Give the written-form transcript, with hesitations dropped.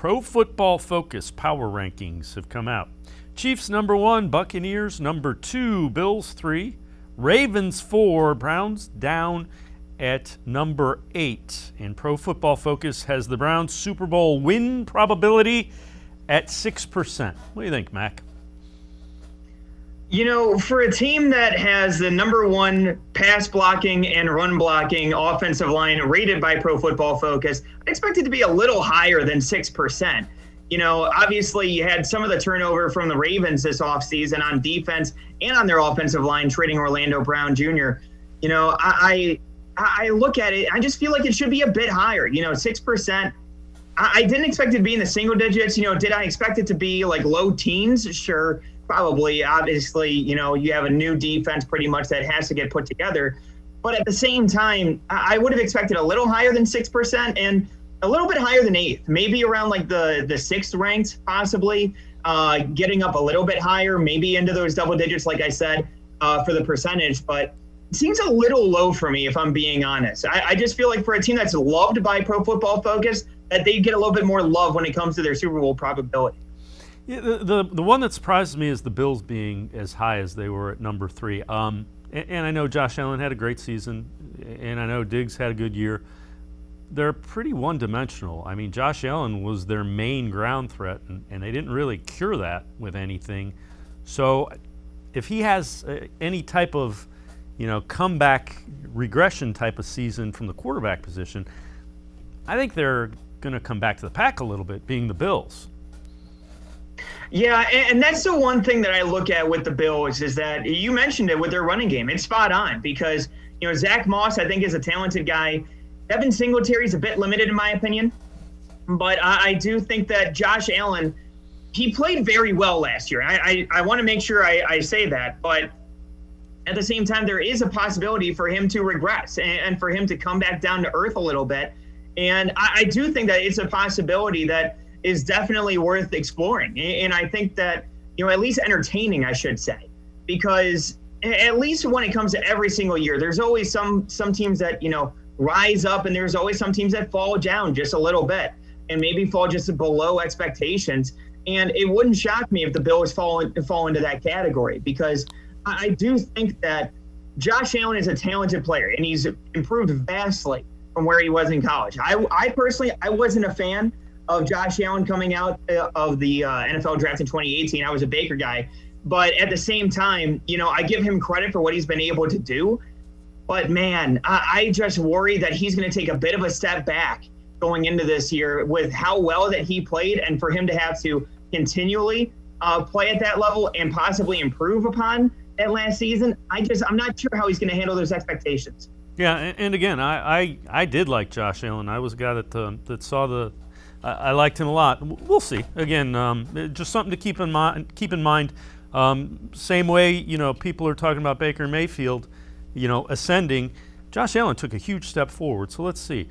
Pro Football Focus power rankings have come out. Chiefs number 1, Buccaneers number 2, Bills 3, Ravens 4, Browns down at number 8. And Pro Football Focus has the Browns Super Bowl win probability at 6%. What do you think, Mac? You know, for a team that has the number 1 pass blocking and run blocking offensive line rated by Pro Football Focus, I expect it to be a little higher than 6%. You know, obviously you had some of the turnover from the Ravens this offseason on defense and on their offensive line, trading Orlando Brown Jr. You know, I look at it, I just feel like it should be a bit higher. You know, 6%. I didn't expect it to be in the single digits. You know, did I expect it to be like low teens? Sure, probably. Obviously, you know, you have a new defense pretty much that has to get put together. But at the same time, I would have expected a little higher than 6% and a little bit higher than 8th, maybe around like the 6th ranked, possibly getting up a little bit higher, maybe into those double digits, like I said, for the percentage. But it seems a little low for me, if I'm being honest. I just feel like for a team that's loved by Pro Football Focus, that they get a little bit more love when it comes to their Super Bowl probability. Yeah, the one that surprises me is the Bills being as high as they were at number 3. And I know Josh Allen had a great season, and I know Diggs had a good year. They're pretty one-dimensional. I mean, Josh Allen was their main ground threat, and they didn't really cure that with anything. So if he has any type of, you know, comeback regression type of season from the quarterback position, I think they're going to come back to the pack a little bit, being the Bills. Yeah, and that's the one thing that I look at with the Bills is that you mentioned it with their running game. It's spot on because, you know, Zach Moss, I think, is a talented guy. Devin Singletary's a bit limited in my opinion, but I do think that Josh Allen, he played very well last year. I want to make sure I say that, but at the same time, there is a possibility for him to regress and for him to come back down to earth a little bit. And I do think that it's a possibility that is definitely worth exploring. And I think that, you know, at least entertaining, I should say, because at least when it comes to every single year, there's always some teams that, you know, rise up and there's always some teams that fall down just a little bit and maybe fall just below expectations. And it wouldn't shock me if the Bills fall into that category because I do think that Josh Allen is a talented player and he's improved vastly from where he was in college. I personally, I wasn't a fan of Josh Allen coming out of the NFL draft in 2018. I was a Baker guy. But at the same time, you know, I give him credit for what he's been able to do. But, man, I just worry that he's going to take a bit of a step back going into this year with how well that he played and for him to have to continually play at that level and possibly improve upon that last season. I'm not sure how he's going to handle those expectations. Yeah, and again, I did like Josh Allen. I was a guy that saw I liked him a lot. We'll see. Again, just something to keep in mind. Same way, you know, people are talking about Baker Mayfield, you know, ascending. Josh Allen took a huge step forward. So let's see.